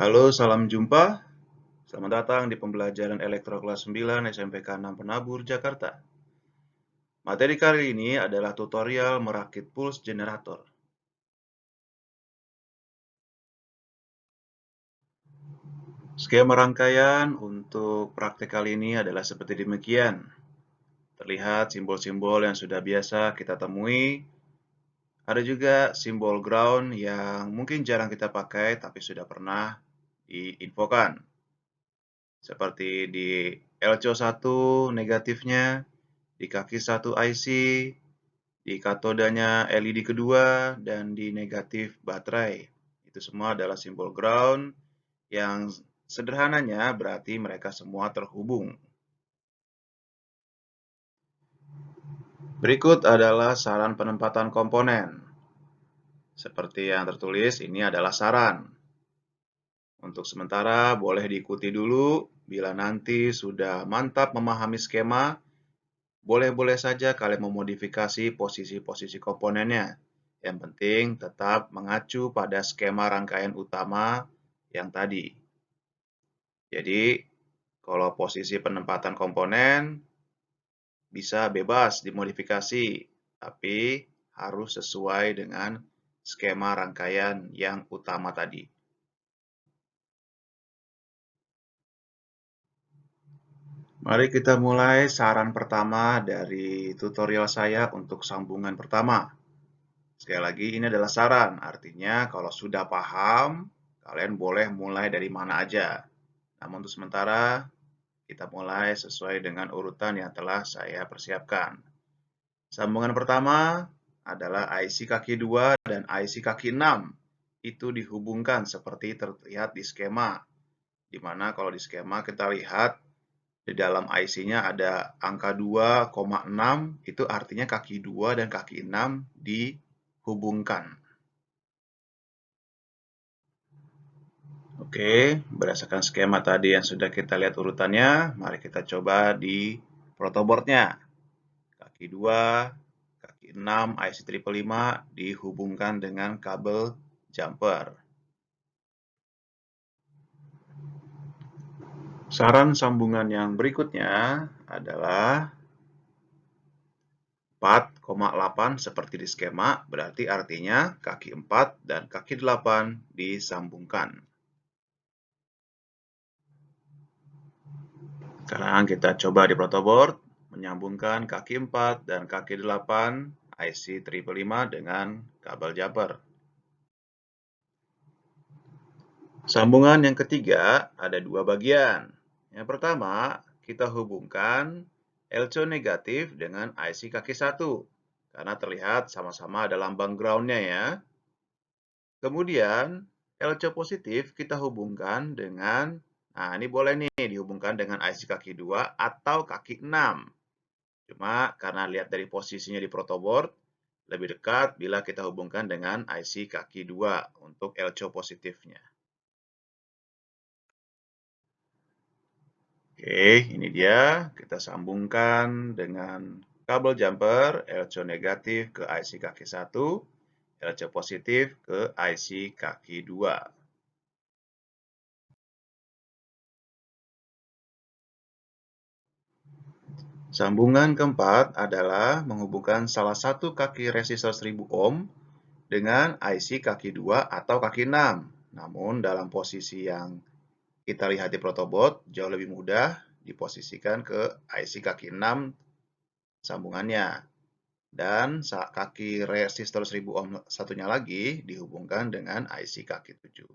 Halo, salam jumpa. Selamat datang di pembelajaran elektro kelas 9 SMPK 6 Penabur, Jakarta. Materi kali ini adalah tutorial merakit pulse generator. Skema rangkaian untuk praktek kali ini adalah seperti demikian. Terlihat simbol-simbol yang sudah biasa kita temui. Ada juga simbol ground yang mungkin jarang kita pakai tapi sudah pernah diinfokan. Seperti di LCO1 negatifnya, di kaki 1 IC, di katodanya LED kedua, dan di negatif baterai. Itu semua adalah simbol ground yang sederhananya berarti mereka semua terhubung. Berikut adalah saran penempatan komponen. Seperti yang tertulis, ini adalah saran. Untuk sementara boleh diikuti dulu, bila nanti sudah mantap memahami skema, boleh-boleh saja kalian memodifikasi posisi-posisi komponennya. Yang penting tetap mengacu pada skema rangkaian utama yang tadi. Jadi, kalau posisi penempatan komponen bisa bebas dimodifikasi, tapi harus sesuai dengan skema rangkaian yang utama tadi. Mari kita mulai saran pertama dari tutorial saya untuk sambungan pertama. Sekali lagi, ini adalah saran, artinya kalau sudah paham, kalian boleh mulai dari mana aja. Namun untuk sementara, kita mulai sesuai dengan urutan yang telah saya persiapkan. Sambungan pertama adalah IC kaki 2 dan IC kaki 6. Itu dihubungkan seperti terlihat di skema. Di mana kalau di skema kita lihat di dalam IC-nya ada angka 2,6, itu artinya kaki 2 dan kaki 6 dihubungkan. Oke, berdasarkan skema tadi yang sudah kita lihat urutannya, mari kita coba di protoboardnya. Kaki 2, kaki 6, IC 555 dihubungkan dengan kabel jumper. Saran sambungan yang berikutnya adalah 4,8 seperti di skema, berarti artinya kaki 4 dan kaki 8 disambungkan. Sekarang kita coba di protoboard, menyambungkan kaki 4 dan kaki 8 IC 555 dengan kabel jumper. Sambungan yang ketiga ada dua bagian. Yang pertama, kita hubungkan LCO negatif dengan IC kaki 1, karena terlihat sama-sama ada lambang ground-nya ya. Kemudian, LCO positif kita hubungkan dengan, nah ini boleh nih dihubungkan dengan IC kaki 2 atau kaki 6. Cuma karena lihat dari posisinya di protoboard, lebih dekat bila kita hubungkan dengan IC kaki 2 untuk LCO positifnya. Oke, ini dia. Kita sambungkan dengan kabel jumper LCO negatif ke IC kaki 1, LCO positif ke IC kaki 2. Sambungan keempat adalah menghubungkan salah satu kaki resistor 1000 ohm dengan IC kaki 2 atau kaki 6. Namun dalam posisi yang kita lihat di protoboard jauh lebih mudah diposisikan ke IC kaki 6 sambungannya. Dan kaki resistor 1000 ohm satunya lagi dihubungkan dengan IC kaki 7.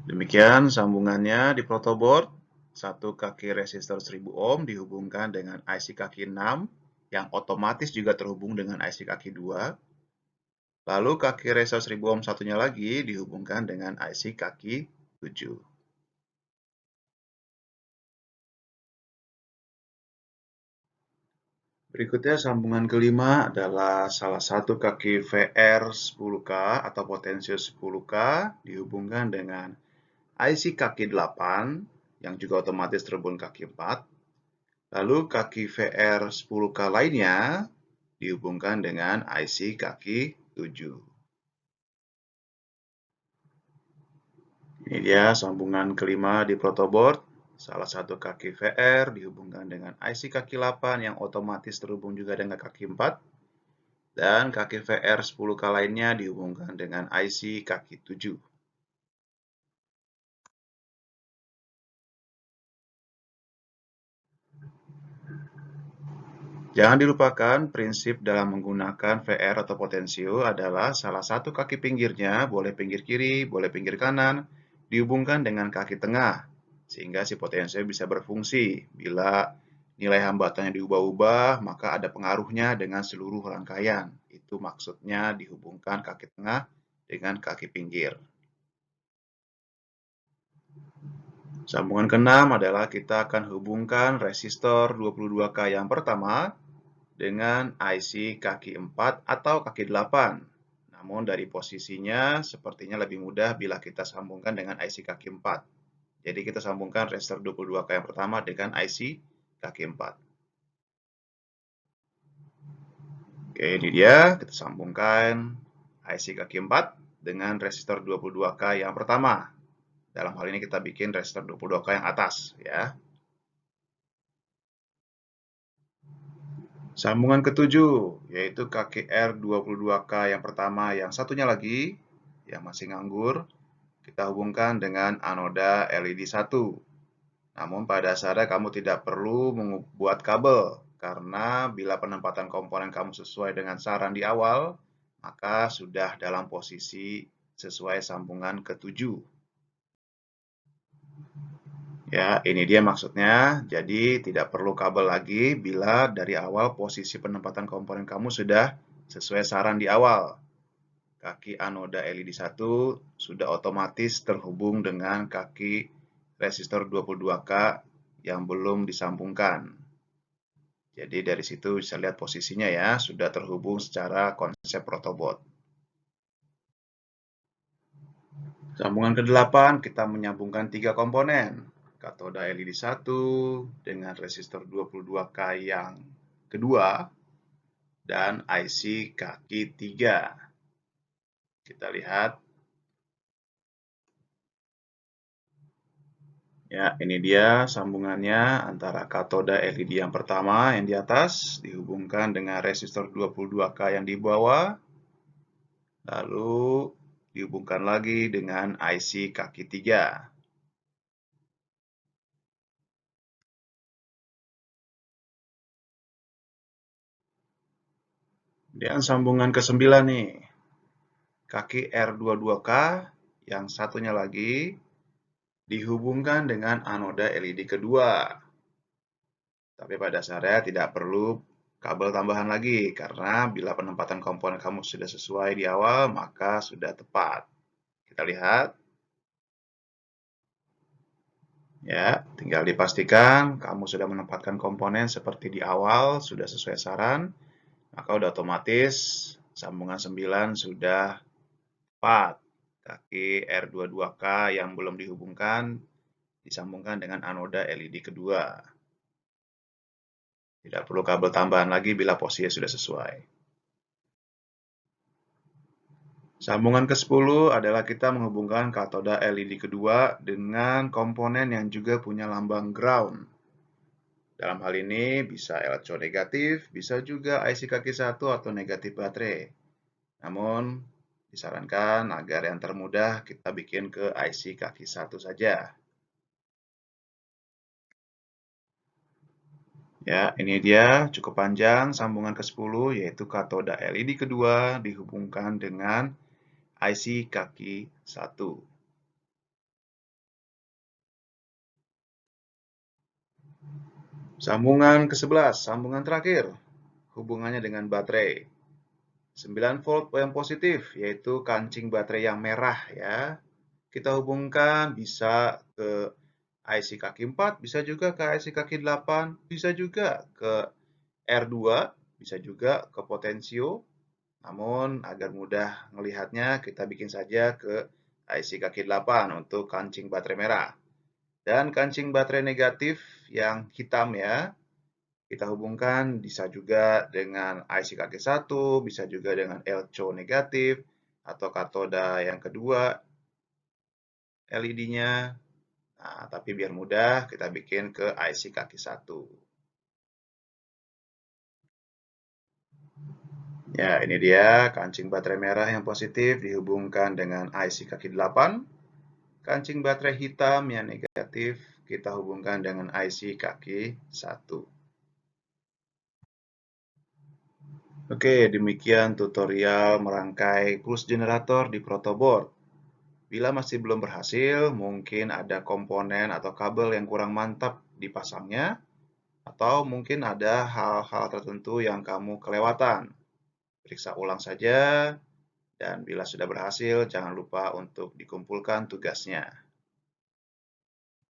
Demikian sambungannya di protoboard. Satu kaki resistor 1000 ohm dihubungkan dengan IC kaki 6 yang otomatis juga terhubung dengan IC kaki 2. Lalu kaki resistor 1000 ohm satunya lagi dihubungkan dengan IC kaki 7. Berikutnya sambungan kelima adalah salah satu kaki VR 10K atau potensial 10K dihubungkan dengan IC kaki 8 yang juga otomatis terhubung kaki 4. Lalu kaki VR 10K lainnya dihubungkan dengan IC kaki 7. Ini dia sambungan kelima di protoboard. Salah satu kaki VR dihubungkan dengan IC kaki 8 yang otomatis terhubung juga dengan kaki 4. Dan kaki VR 10K lainnya dihubungkan dengan IC kaki 7. Jangan dilupakan prinsip dalam menggunakan VR atau potensio adalah salah satu kaki pinggirnya, boleh pinggir kiri, boleh pinggir kanan, dihubungkan dengan kaki tengah, sehingga si potensio bisa berfungsi. Bila nilai hambatannya diubah-ubah, maka ada pengaruhnya dengan seluruh rangkaian. Itu maksudnya dihubungkan kaki tengah dengan kaki pinggir. Sambungan keenam adalah kita akan hubungkan resistor 22K yang pertama dengan IC kaki 4 atau kaki 8. Namun dari posisinya sepertinya lebih mudah bila kita sambungkan dengan IC kaki 4. Jadi kita sambungkan resistor 22K yang pertama dengan IC kaki 4. Oke, ini dia. Kita sambungkan IC kaki 4 dengan resistor 22K yang pertama. Dalam hal ini kita bikin resistor 22K yang atas, ya. Sambungan ketujuh, yaitu kaki R22K yang pertama, yang satunya lagi, yang masih nganggur, kita hubungkan dengan anoda LED 1. Namun pada dasarnya kamu tidak perlu membuat kabel, karena bila penempatan komponen kamu sesuai dengan saran di awal, maka sudah dalam posisi sesuai sambungan ketujuh. Ya, ini dia maksudnya. Jadi tidak perlu kabel lagi bila dari awal posisi penempatan komponen kamu sudah sesuai saran di awal. Kaki anoda LED 1 sudah otomatis terhubung dengan kaki resistor 22K yang belum disambungkan. Jadi dari situ bisa lihat posisinya ya, sudah terhubung secara konsep protoboard. Sambungan ke-8 kita menyambungkan 3 komponen. Katoda LED 1 dengan resistor 22K yang kedua dan IC kaki 3. Kita lihat. Ya, ini dia sambungannya antara katoda LED yang pertama yang di atas dihubungkan dengan resistor 22K yang di bawah. Lalu dihubungkan lagi dengan IC kaki 3. Dan sambungan ke-9 nih. Kaki R22K yang satunya lagi dihubungkan dengan anoda LED kedua. Tapi pada dasarnya tidak perlu kabel tambahan lagi, karena bila penempatan komponen kamu sudah sesuai di awal, maka sudah tepat. Kita lihat. Ya, tinggal dipastikan kamu sudah menempatkan komponen seperti di awal, sudah sesuai saran, maka sudah otomatis sambungan 9 sudah tepat. Kaki R22K yang belum dihubungkan disambungkan dengan anoda LED kedua. Tidak perlu kabel tambahan lagi bila posisi sudah sesuai. Sambungan ke-10 adalah kita menghubungkan katoda LED kedua dengan komponen yang juga punya lambang ground. Dalam hal ini bisa elektronegatif, bisa juga IC kaki 1 atau negatif baterai. Namun disarankan agar yang termudah kita bikin ke IC kaki 1 saja. Ya, ini dia cukup panjang sambungan ke-10, yaitu katoda LED kedua dihubungkan dengan IC kaki 1. Sambungan ke-11, sambungan terakhir, hubungannya dengan baterai. 9 volt yang positif, yaitu kancing baterai yang merah ya. Kita hubungkan bisa ke IC kaki 4, bisa juga ke IC kaki 8, bisa juga ke R2, bisa juga ke potensio. Namun agar mudah melihatnya, kita bikin saja ke IC kaki 8 untuk kancing baterai merah. Dan kancing baterai negatif yang hitam ya, kita hubungkan bisa juga dengan IC kaki 1, bisa juga dengan LCO negatif, atau katoda yang kedua LED-nya. Nah, tapi biar mudah, kita bikin ke IC kaki 1. Ya, ini dia kancing baterai merah yang positif dihubungkan dengan IC kaki 8. Kancing baterai hitam yang negatif kita hubungkan dengan IC kaki 1. Oke, demikian tutorial merangkai pulse generator di protoboard. Bila masih belum berhasil, mungkin ada komponen atau kabel yang kurang mantap dipasangnya, atau mungkin ada hal-hal tertentu yang kamu kelewatan. Periksa ulang saja, dan bila sudah berhasil, jangan lupa untuk dikumpulkan tugasnya.